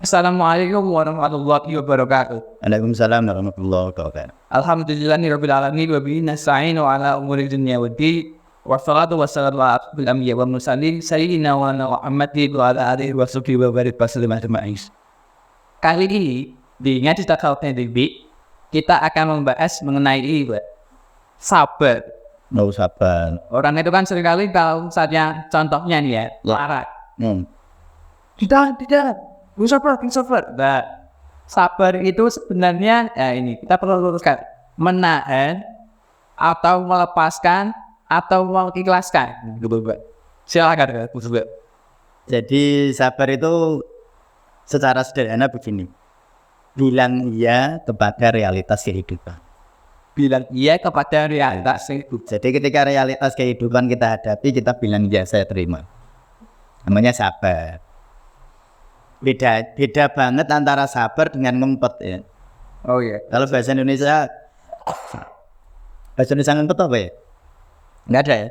Assalamualaikum warahmatullahi wabarakatuh. Waalaikumsalam warahmatullahi wabarakatuh. Alhamdulillahirabbil alamin wa bihi nasta'inu ala umuri dunya waddin. Wassalatu wassalamu ala asyrofil anbiya'i wal mursalin sayyidina wa Muhammadin wa ala alihi wa sahbihi wa barik wasallim ajma'in. Kali ini di Ngaji Takawuf NDB kita akan membahas mengenai ini, sabar. Mau sabar. Orang itu kan seringkali kalau misalnya contohnya nih ya, marah. Tidak. Sabar. Nah, sabar itu sebenarnya ini kita perlu luruskan, menahan atau melepaskan atau mengikhlaskan. Silakan. Jadi sabar itu secara sederhana begini. Bilang iya kepada realitas kehidupan. Bilang iya kepada realitas kehidupan. Jadi ketika realitas kehidupan kita hadapi, kita bilang iya, saya terima. Namanya sabar. Beda banget antara sabar dengan ngempet ya. Oh iya. Kalau bahasa Indonesia ngempet apa ya? Nggak ada ya?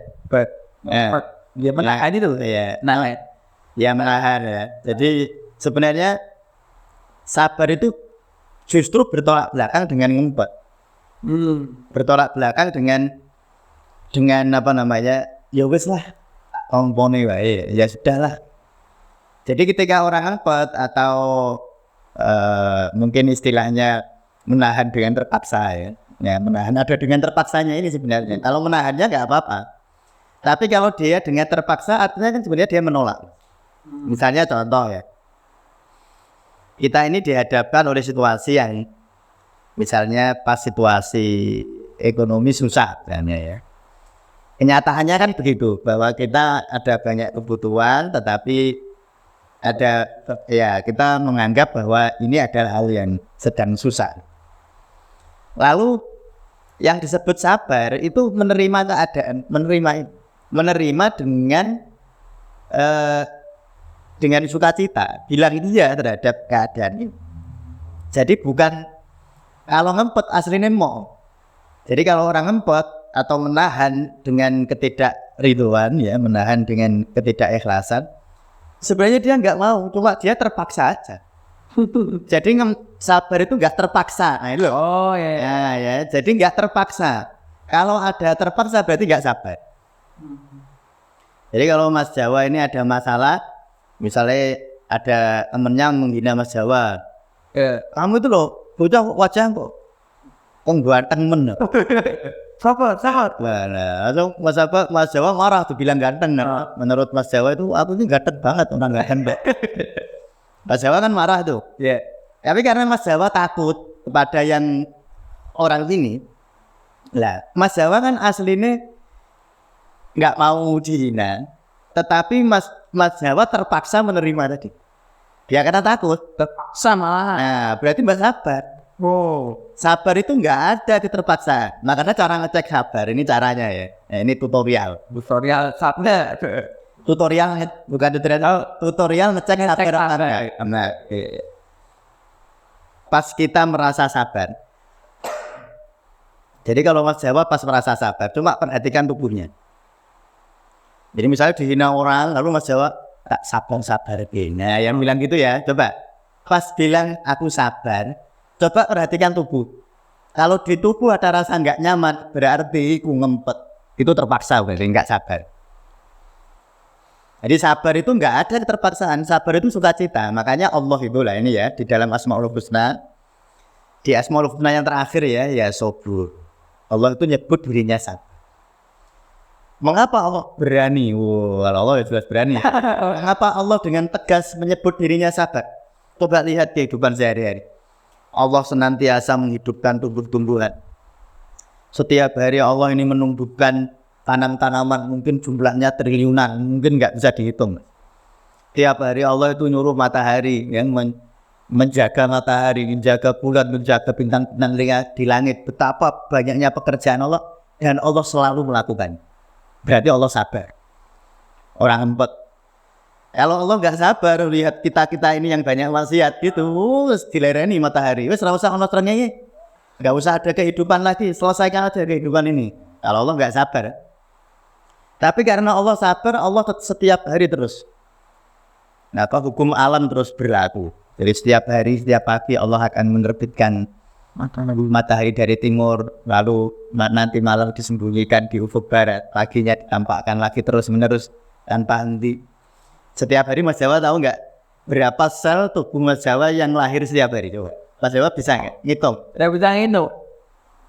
Dia menahan itu. Ya. Nahan. Ya menahan ya. Jadi sebenarnya sabar itu justru bertolak belakang dengan ngempet. Bertolak belakang dengan apa namanya? Ya wis lah. Kompone wae. Ya sudahlah. Jadi ketika orang ngempet atau mungkin istilahnya menahan dengan terpaksa ya menahan ada dengan terpaksanya ini sebenarnya. Kalau menahannya nggak apa-apa. Tapi kalau dia dengan terpaksa artinya kan sebenarnya dia menolak. Misalnya contoh ya, kita ini dihadapkan oleh situasi yang misalnya pas situasi ekonomi susah misalnya ya. Kenyataannya kan begitu bahwa kita ada banyak kebutuhan tetapi kita menganggap bahwa ini adalah hal yang sedang susah. Lalu yang disebut sabar itu menerima keadaan, menerima dengan sukacita, bilang iya terhadap keadaan ini. Jadi bukan kalau ngempet aslinya mau. Jadi kalau orang ngempet atau menahan dengan ketidakridhoan ya, menahan dengan ketidakikhlasan, sebenarnya dia nggak mau, cuma dia terpaksa aja. Jadi sabar itu nggak terpaksa. Nah, itu. Oh iya. Ya, jadi nggak terpaksa. Kalau ada terpaksa berarti nggak sabar. Jadi kalau Mas Jawa ini ada masalah, misalnya ada temennya menghina Mas Jawa. Kamu itu loh, bocah wajah kok ganteng men. Sabar. Nah, langsung Mas Jawa marah tuh bilang ganteng. Nah, menurut Mas Jawa itu aku ini ganteng banget orang ganteng. Mas Jawa kan marah tuh. Iya. Tapi karena Mas Jawa takut kepada yang orang ini, lah Mas Jawa kan aslinya nggak mau dihina, tetapi Mas Jawa terpaksa menerima tadi. Dia karena takut. Terpaksa malah. Nah, berarti Mbak sabar. Oh. Sabar itu nggak ada di terpaksa. Makanya cara ngecek sabar ini caranya ya. Nah, ini tutorial sabar. Tutorial bukan tutorial ngecek sabar. Nah, pas kita merasa sabar. Jadi kalau Mas Jawa pas merasa sabar, cuma perhatikan tubuhnya. Jadi misalnya dihina orang, lalu Mas Jawa tak sabar gini. Nah, yang bilang gitu ya, coba pas bilang aku sabar. Coba perhatikan tubuh. Kalau di tubuh ada rasa nggak nyaman, berarti aku ngempet. Itu terpaksa, berarti nggak sabar. Jadi sabar itu nggak ada keterpaksaan. Sabar itu sukacita. Makanya Allah itu lah ini ya di dalam Asmaul Husna. Di Asmaul Husna yang terakhir ya sabur. Allah itu nyebut dirinya sabar. Mengapa Allah berani? Allah ya jelas berani. Mengapa Allah dengan tegas menyebut dirinya sabar? Coba lihat kehidupan sehari-hari. Allah senantiasa menghidupkan tumbuh-tumbuhan. Setiap hari Allah ini menumbuhkan tanam-tanaman mungkin jumlahnya triliunan, mungkin nggak bisa dihitung. Tiap hari Allah itu nyuruh matahari yang menjaga matahari, menjaga bulan, menjaga bintang-bintang di langit. Betapa banyaknya pekerjaan Allah dan Allah selalu melakukan. Berarti Allah sabar. Orang empet. Kalau Allah nggak sabar lihat kita ini yang banyak maksiat gitu, dilereni matahari, wes nggak usah ono terengnya, nggak usah ada kehidupan lagi, selesaikan aja kehidupan ini. Kalau Allah nggak sabar, tapi karena Allah sabar, Allah setiap hari terus. Nah, hukum alam terus berlaku. Jadi setiap hari, setiap pagi Allah akan menerbitkan matahari dari timur, lalu nanti malam disembunyikan di ufuk barat, paginya ditampakkan lagi terus menerus tanpa henti. Setiap hari Mas Jawa tahu nggak berapa sel tubuh Mas Jawa yang lahir setiap hari? Coba Mas Jawa bisa nggak ngitung? Tidak bisa itu.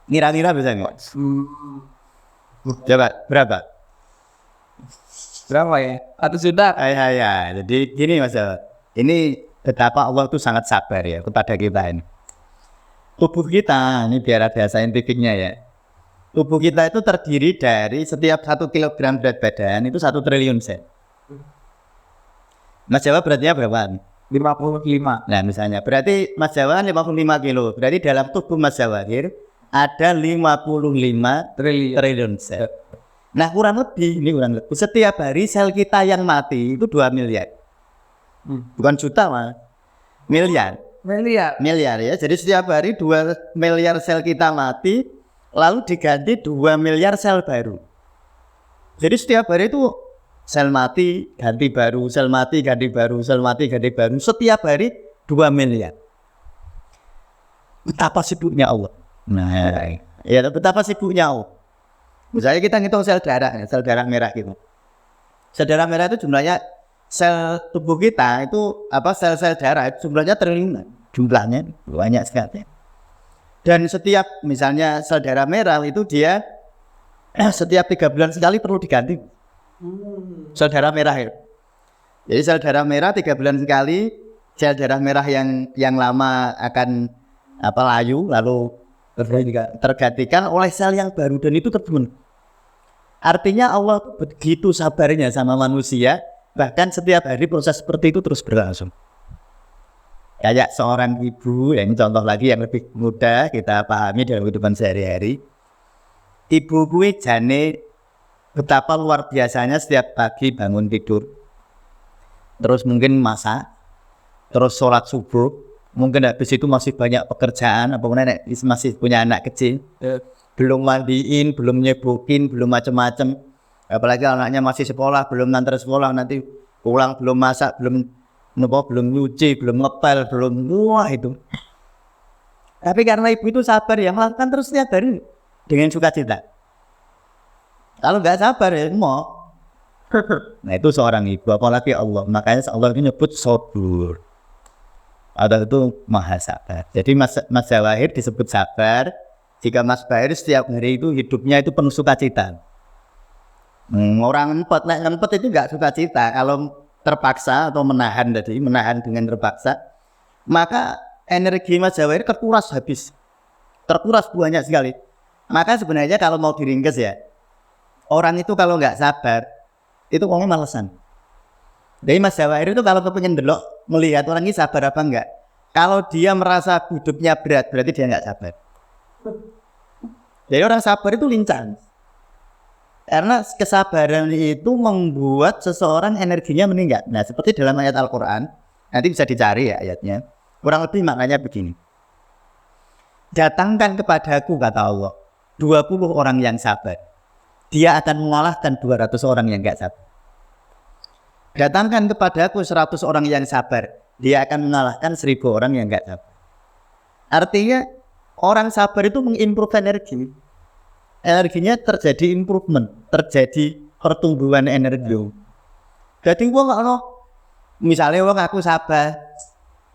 Ngira-ngira bisa nggak? Coba berapa? Berapa ya? Atau sudah? Ya. Jadi gini Mas Jawa, ini betapa Allah itu sangat sabar ya kepada kita ini. Tubuh kita, ini biar ada saintifiknya ya. Tubuh kita itu terdiri dari setiap 1 kilogram berat badan itu 1 triliun sel. Mas Jawa beratnya berapa? 55. Nah misalnya, berarti Mas Jawa 55 kilo. Berarti dalam tubuh Mas Jawa ada 55 triliun sel. Nah kurang lebih, setiap hari sel kita yang mati itu 2 miliar. Bukan juta mas, miliar ya. Jadi setiap hari 2 miliar sel kita mati, lalu diganti 2 miliar sel baru. Jadi setiap hari itu sel mati ganti baru, sel mati ganti baru, sel mati ganti baru. Setiap hari 2 miliar. Betapa sibuknya Allah. Nah, ya betapa sibuknya Allah. Misalnya kita ngitung sel darah merah gitu. Sel darah merah itu jumlahnya, sel tubuh kita itu sel-sel darah itu jumlahnya triliunan, jumlahnya banyak sekali. Dan setiap misalnya sel darah merah itu dia setiap 3 bulan sekali perlu diganti. Sel darah merah itu. Jadi sel darah merah 3 bulan sekali, sel darah merah yang lama akan layu lalu tergantikan oleh sel yang baru dan itu terbunuh. Artinya Allah begitu sabarnya sama manusia. Bahkan setiap hari proses seperti itu terus berlangsung. Kayak seorang ibu, ini contoh lagi yang lebih mudah kita pahami dalam kehidupan sehari-hari. Ibu gue jane betapa luar biasanya setiap pagi bangun tidur. Terus mungkin masak, terus sholat subuh. Mungkin habis itu masih banyak pekerjaan, masih punya anak kecil. Belum mandiin, belum nyebukin, belum macam-macam. Apalagi anaknya masih sekolah, belum ngantar sekolah, nanti pulang belum masak, belum nyuci, belum ngepel, belum itu. Tapi karena ibu itu sabar ya, melakukan terus setiap hari dengan sukacita. Kalau nggak sabar ya mau. Nah itu seorang ibu, apalagi Allah. Makanya Allah itu nyebut sabur. Allah itu maha sabar. Jadi Mas Jawahir disebut sabar. Jika Mas Bahir setiap hari itu hidupnya itu penuh sukacita. Orang ngempet itu nggak suka cita. Kalau terpaksa atau menahan dengan terpaksa, maka energi Mas Jawahir terkuras habis, terkuras banyak sekali. Maka sebenarnya kalau mau diringkes ya, orang itu kalau nggak sabar, itu ngomong malesan. Jadi Mas Jawahir itu kalau kepengen delok melihat orang ini sabar apa enggak, kalau dia merasa hidupnya berat, berarti dia nggak sabar. Jadi orang sabar itu lincah. Karena kesabaran itu membuat seseorang energinya meningkat. Nah seperti dalam ayat Al-Quran, nanti bisa dicari ya ayatnya. Kurang lebih maknanya begini. Datangkan kepadaku kata Allah 20 orang yang sabar, dia akan mengalahkan 200 orang yang gak sabar. Datangkan kepadaku 100 orang yang sabar, dia akan mengalahkan 1000 orang yang gak sabar. Artinya orang sabar itu mengimprove energi. Energinya terjadi improvement, terjadi pertumbuhan energi. Jadi gua nggak misalnya aku sabar,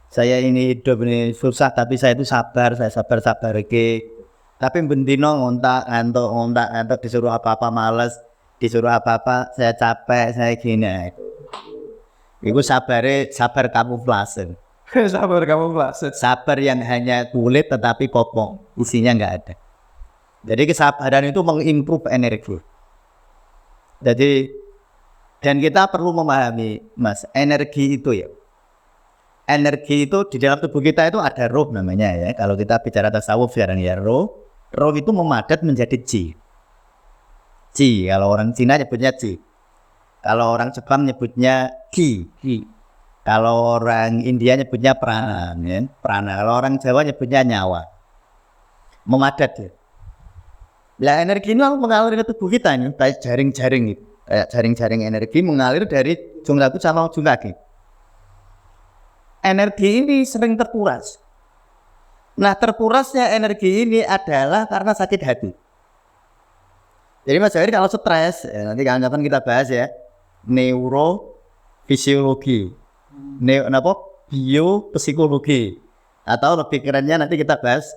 saya ini hidup ini susah tapi saya itu sabar, saya sabar ke. Tapi bendino ngontak ngantuk disuruh apa-apa males, disuruh apa-apa saya capek, saya gini. Iku sabar kamuflase. Sabar kamuflase. Sabar yang hanya kulit tetapi kopong, isinya nggak ada. Jadi kesabaran itu mengimprove energi. Jadi dan kita perlu memahami Mas, energi itu ya. Energi itu di dalam tubuh kita itu ada roh namanya ya. Kalau kita bicara tasawuf sekarang ya roh itu memadat menjadi ji. Ji, kalau orang Cina nyebutnya ji. Kalau orang Jepang nyebutnya ki. Kalau orang India nyebutnya prana, ya. Prana. Kalau orang Jawa nyebutnya nyawa. Memadat ya. Lah energi ini mengalir ke tubuh kita nih, kayak jaring-jaring gitu. Kayak jaring-jaring energi mengalir dari ujung rambut sama ujung kaki. energi ini sering terkuras. Nah, terkurasnya energi ini adalah karena sakit hati. Jadi Mas Jawir kalau stres, ya, nanti kapan kita bahas ya, neurofisiologi, biopsikologi, atau lebih kerennya nanti kita bahas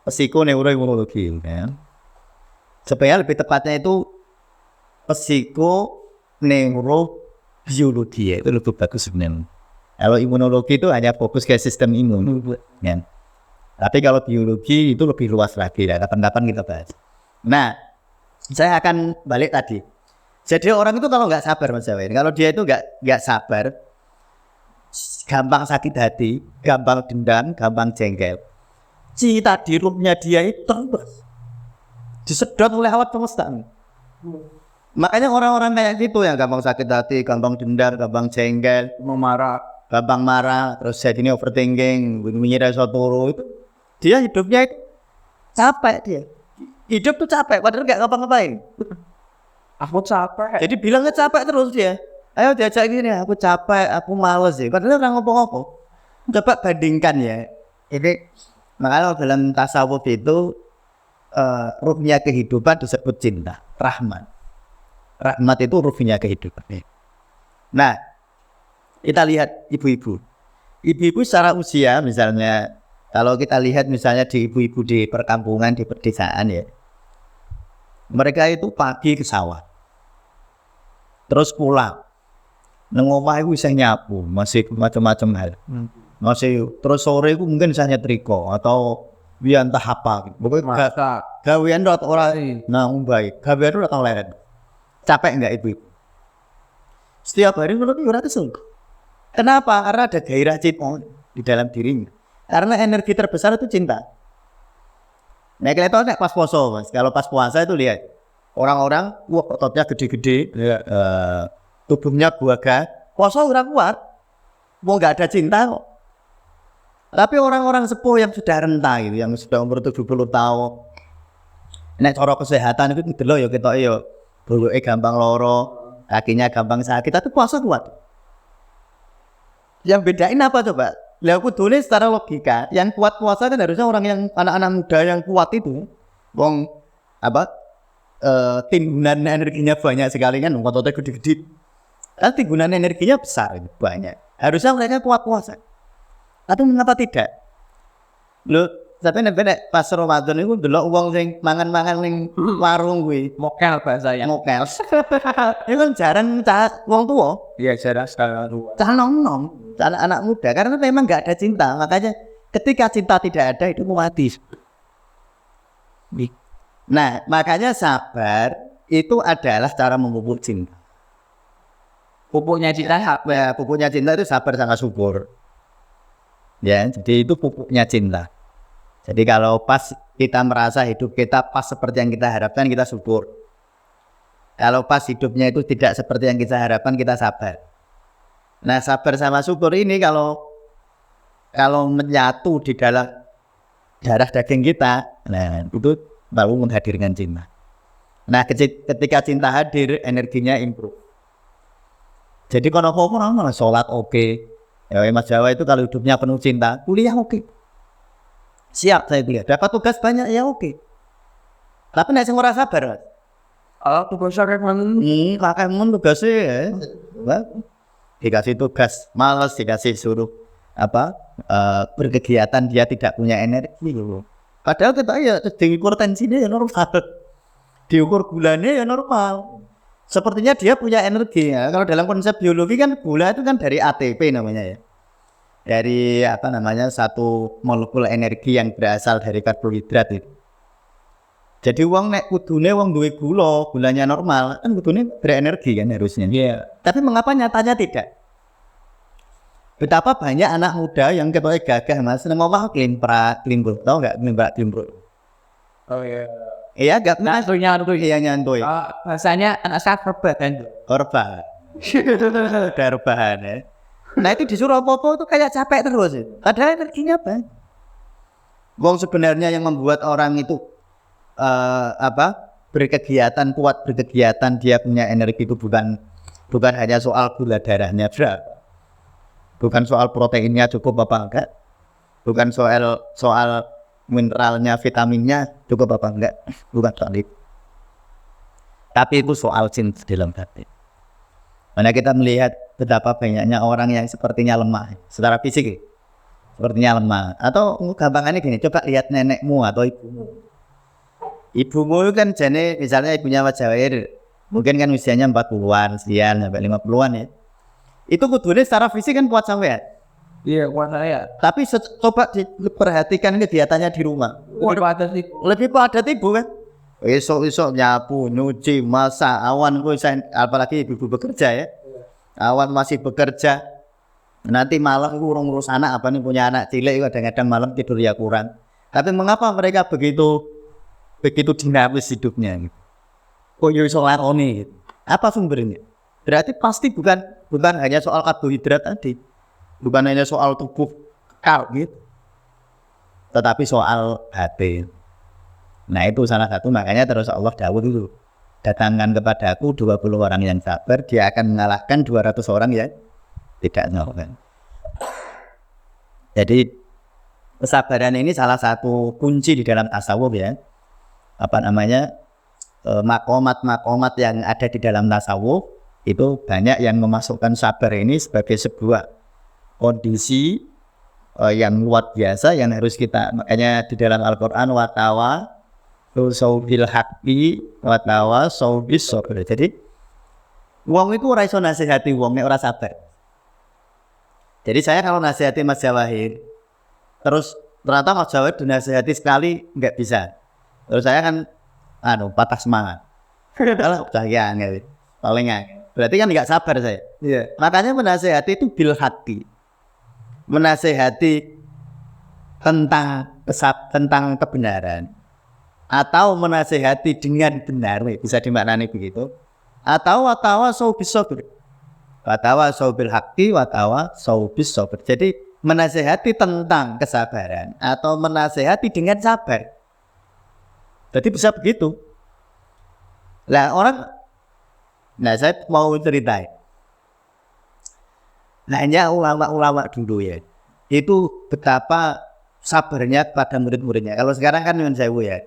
psikoneuroimunologi. Ya. Sebenarnya lebih tepatnya itu psikoneurobiologi, ya, itu lebih bagus sebenarnya. Kalau imunologi itu hanya fokus ke sistem imun. Ya. Tapi kalau biologi itu lebih luas lagi, ya. Kapan-kapan kita bahas. Nah, saya akan balik tadi. Jadi orang itu kalau nggak sabar Mas Jawir, kalau dia itu nggak sabar, gampang sakit hati, gampang dendam, gampang jengkel. Cita di ruhnya dia itu terus disedot oleh alat semesta. Makanya orang-orang kayak gitu yang gampang sakit hati, gampang dendam, gampang jengkel, gampang marah, terus jadinya overthinking, menyerah turu itu. Dia hidupnya itu capek dia. Hidup tuh capek, padahal nggak ngapa-ngapain. Aku capek. Jadi bilangnya capek terus dia. Ayo diajak gini, aku capek, aku males ya. Padahal orang ngopo-ngopo. Coba bandingkan ya. Ini makanya dalam tasawuf itu ruhnya kehidupan disebut cinta, rahmat. Rahmat itu ruhnya kehidupan. Nah, kita lihat ibu-ibu. Ibu-ibu secara usia misalnya, kalau kita lihat misalnya di ibu-ibu di perkampungan, di pedesaan ya, mereka itu pagi ke sawah, terus pulang, nang omah itu bisa nyapu, masih macam-macam hal, masih terus sore itu mungkin bisa nyetrika atau entah apa, pokoknya gawean rata orang, nah baik, gawean rata leren, capek enggak ibu-ibu? Setiap hari menurut ora kesel. Kenapa? Karena ada gairah cinta di dalam dirinya. Karena energi terbesar itu cinta. Nah, kelihatan nek pas puasa, Mas. Kalau pas puasa itu lihat orang-orang, wah ototnya gede-gede, tubuhnya buaga. Puasa orang kuat, mau nggak ada cinta kok. Tapi orang-orang sepuh yang sudah renta gitu, yang sudah umur 70 tahun, nek cara kesehatan itu delok ya ketok ya, buluke gampang loro, kakinya gampang sakit, tapi puasa kuat. Yang bedain apa coba? Lah aku tulis secara logika, yang kuat puasa kan harusnya orang yang anak-anak muda yang kuat itu, wong apa? Timbunan energinya banyak sekali kan, ototnya gede-gede. Kan timbunan energinya besar banyak. Harusnya mereka kuat puasa. Tapi mengapa tidak? Loh, tapi nek pas Ramadan itu delok wong sing mangan-mangan ning warung kuwi, Mokel bahasanya. mokel. Itu kan jarang wong tua. Iya, jarang sekali. Cah nong-nong, anak muda, karena memang nggak ada cinta. Makanya ketika cinta tidak ada itu mati. Nah, makanya sabar itu adalah cara memupuk cinta. Pupuknya cinta apa? Ya, pupuknya cinta itu sabar sama subur. Ya, jadi itu pupuknya cinta. Jadi kalau pas kita merasa hidup kita pas seperti yang kita harapkan, kita subur. Kalau pas hidupnya itu tidak seperti yang kita harapkan, kita sabar. Nah, sabar sama subur ini kalau menyatu di dalam darah daging kita, nah itu baru menghadirkan cinta. Nah, ketika cinta hadir, energinya improve. Jadi kalau orang sholat oke. Ya, Mas Jawa itu kalau hidupnya penuh cinta, kuliah oke. Siap saya kuliah. Dapat tugas banyak ya oke. Tapi nek sing ora sabar, Mas. Tugasnya kayak mana? Kakek mun tugasnya ya. Dikasih tugas malas, dikasih suruh berkegiatan dia tidak punya energi gitu. Padahal kita ya diukur tensinya ya normal, diukur gulanya ya normal. Sepertinya dia punya energi ya. Kalau dalam konsep biologi kan gula itu kan dari ATP namanya ya, dari satu molekul energi yang berasal dari karbohidrat itu. Jadi wong nek kudune wong duwe gulanya normal, kan kudune berenergi kan harusnya. Iya. Tapi mengapa nyatanya tidak? Betapa banyak anak muda yang ketoke gagah Mas, nang omah klimprak, tau enggak klimprak? Oh iya. Iya, enggak Nyantuy. Iya nyantuy. Bahasanya anak saya rebahan. Korban. Udah rebahan ya. Nah itu disuruh apa-apa itu kayak capek terus. Padahal energinya banyak. Wong sebenarnya yang membuat orang itu berkegiatan, kuat berkegiatan, dia punya energi itu bukan hanya soal gula darahnya berapa, bukan soal proteinnya cukup apa enggak, bukan soal mineralnya, vitaminnya cukup apa enggak, bukan soal itu. Tapi itu soal cinta dalam hati. Mana kita melihat betapa banyaknya orang yang sepertinya lemah secara fisik, sepertinya lemah. Atau gampangannya gini, coba lihat nenekmu atau ibumu. Ibumu kan jane misalnya ibunya Wajawair, mungkin kan usianya 40-an, sekian sampai 50-an ya. Itu kudune secara fisik kan kuat sampai ya. Iya, kuat saya. Tapi coba diperhatikan kegiatannya di rumah. Lebih padat sih. Lebih padat ibu kan. Esok nyapu, nyuci, masak, awan apalagi ibu bekerja ya. Awan masih bekerja. Nanti malam ngurus anak apa nih, punya anak cilik kadang-kadang malam tidur ya kurang. Tapi mengapa mereka begitu dinamis hidupnya? Kok iso laroni gitu. Apa sumbernya? Berarti pasti bukan hanya soal karbohidrat tadi. Bukan hanya soal tubuh kekal gitu. Tetapi soal hati. Nah itu salah satu, makanya terus Allah dawuh dulu, datangkan kepadaku 20 orang yang sabar, dia akan mengalahkan 200 orang yang tidak sabar. Jadi kesabaran ini salah satu kunci di dalam tasawuf ya. Makomat yang ada di dalam tasawuf itu banyak yang memasukkan sabar ini sebagai sebuah kondisi yang luar biasa yang harus kita, makanya di dalam Al-Quran watawa saubil haqqi watawa saubis sabr. Jadi wong itu ora iso nasihati wong nek ora sabar. Jadi saya kalau nasihati Mas Jawahir terus ternyata Mas Jawahir dinasihati sekali nggak bisa, terus saya kan patah semangat. Kalau udah ya paling berarti kan nggak sabar saya. Iya. Makanya menasihati itu bil haqqi, menasihati tentang kebenaran, atau menasihati dengan benar, bisa dimaknani begitu. Atau watawa saubis sabr, watawa saubil haqqi watawa saubis sabr. Jadi menasihati tentang kesabaran atau menasihati dengan sabar. Jadi bisa begitu. Saya mau ceritain. Hanya ulama-ulama dulu ya, itu betapa sabarnya pada murid-muridnya. Kalau sekarang kan nyun sewu ya,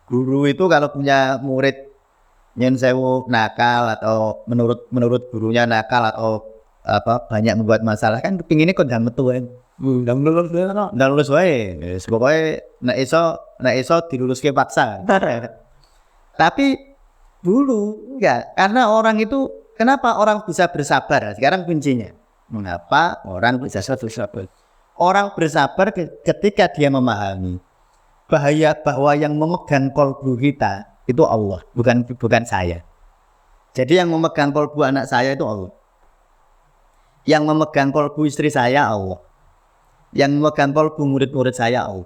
guru itu kalau punya murid nyun sewu nakal atau menurut gurunya nakal atau banyak membuat masalah, kan kepinginnya kok ndang metu kan. Ndang lulus wae. Pokoke nek iso diluluske paksa. Tapi dulu enggak, karena orang itu, kenapa orang bisa bersabar? Sekarang kuncinya. Mengapa orang bisa bersabar? Orang bersabar ketika dia memahami bahwa yang memegang kolbu kita itu Allah, bukan saya. Jadi yang memegang kolbu anak saya itu Allah. Yang memegang kolbu istri saya Allah. Yang memegang kolbu murid-murid saya Allah.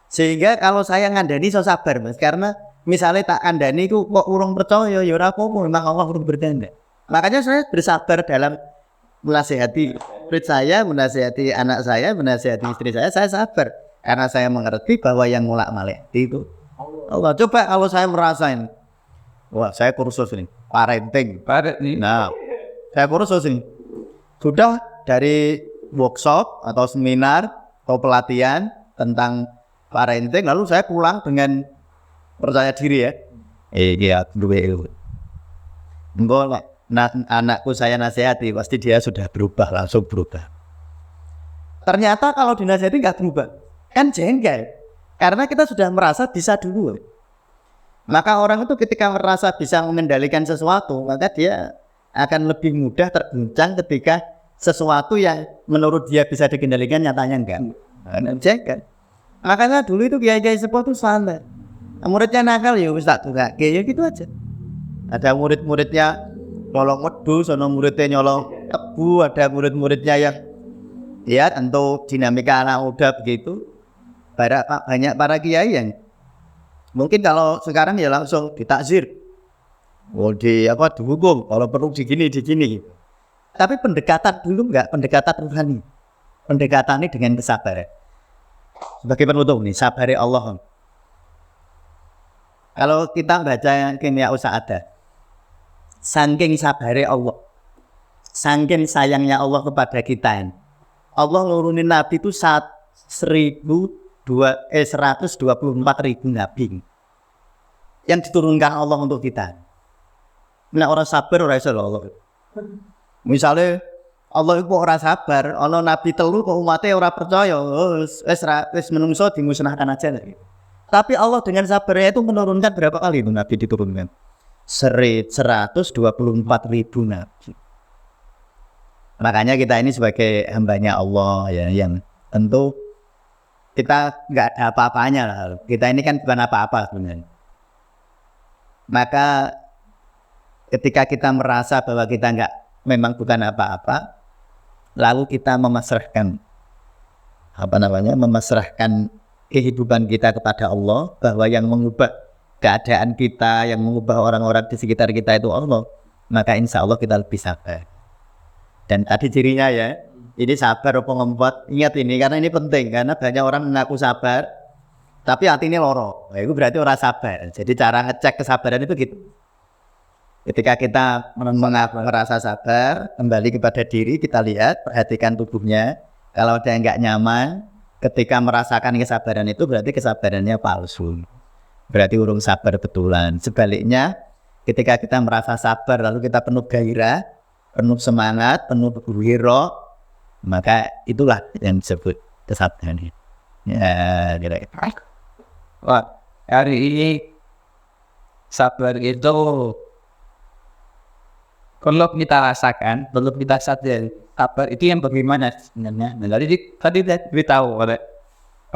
Sehingga kalau saya ngandani so sabar Mas, karena misalnya tak kandani itu kok urung percaya ya ora apa-apa, memang Allah urung berkehendak. Makanya saya bersabar dalam menasihati murid saya, menasihati anak saya, menasihati istri saya sabar. Karena saya mengerti bahwa yang ngulak-malik itu Allah. Coba kalau saya merasain, wah saya kursus ini, parenting. Nah, saya kursus ini. Sudah dari workshop atau seminar atau pelatihan tentang parenting, lalu saya pulang dengan percaya diri ya. Iya, duwe ilmu. Enggak, anakku saya nasihati, pasti dia sudah berubah, langsung berubah. Ternyata kalau dinasihati nggak berubah, kan jengkel. Karena kita sudah merasa bisa dulu. Maka orang itu ketika merasa bisa mengendalikan sesuatu, maka dia akan lebih mudah terguncang ketika sesuatu yang menurut dia bisa dikendalikan nyatanya enggak. Jengkel. Makanya dulu itu kiai-kiai sepuh itu santai. Muridnya nakal ya wis tak tugake ya gitu aja. Ada murid-muridnya nyolong wedhus, ada muridnya nyolong tebu, ada murid-muridnya yang ya tentu dinamika anak muda begitu. Banyak para kiai yang mungkin kalau sekarang ya langsung ditakzir, dihukum, kalau perlu digini. Tapi pendekatan dulu enggak, pendekatan rohani, pendekatannya dengan kesabaran. Sebagai penutup nih, sabari Allah. Kalau kita baca Kimia Sa'adah, saking sabari Allah, saking sayangnya Allah kepada kita, Allah nurunin nabi itu 124.000 nabi yang diturunkan Allah untuk kita. Nah orang sabar orang iso Allah. Misalnya Allah itu orang sabar, ana nabi telu kok umatnya orang percaya, wis menungso dimusnahkan aja lah. Tapi Allah dengan sabarnya itu menurunkan berapa kali itu nabi diturunkan? 124.000 nabi. Makanya kita ini sebagai hambanya Allah ya, yang tentu kita nggak ada apa-apanya lah. Kita ini kan bukan apa-apa sebenarnya. Maka ketika kita merasa bahwa kita memang bukan apa-apa, lalu kita memasrahkan kehidupan kita kepada Allah, bahwa yang mengubah keadaan kita, yang mengubah orang-orang di sekitar kita itu Allah, maka insya Allah kita lebih sabar. Dan tadi cirinya ya, ini sabar apa ngempet, ingat ini karena ini penting, karena banyak orang mengaku sabar tapi hati ini loro, itu berarti orang sabar. Jadi cara ngecek kesabaran itu gitu. Ketika kita merasa sabar, kembali kepada diri, kita lihat, perhatikan tubuhnya. Kalau ada yang nggak nyaman, ketika merasakan kesabaran itu berarti kesabarannya palsu. Berarti urung sabar betulan. Sebaliknya, ketika kita merasa sabar, lalu kita penuh gairah, penuh semangat, penuh berwiro, maka itulah yang disebut kesabaran. Ya, kira-kira. Wah, hari ini sabar itu kalau kita rasakan, belum kita sadar, sabar itu yang bagaimana sebenarnya. Nah, tadi beritahu oleh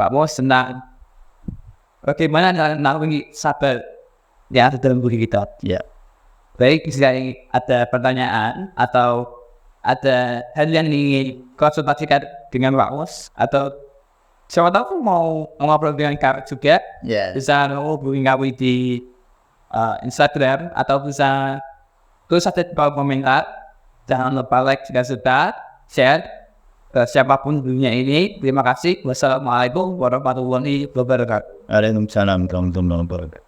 Pak Bos tentang bagaimana menaungi sabar yang ada dalam diri kita. Ya. Baik, jika ada pertanyaan atau ada hal yang ingin konsultasikan dengan Pak Bos, atau siapa tahu mau ngobrol dengan kami juga, bisa hubungi kami di Instagram atau bisa terus ada di bawah komentar. Jangan lupa like jika sudah, share ke siapapun dunia ini. Terima kasih. Wassalamualaikum warahmatullahi wabarakatuh. Waalaikumsalam warahmatullahi wabarakatuh.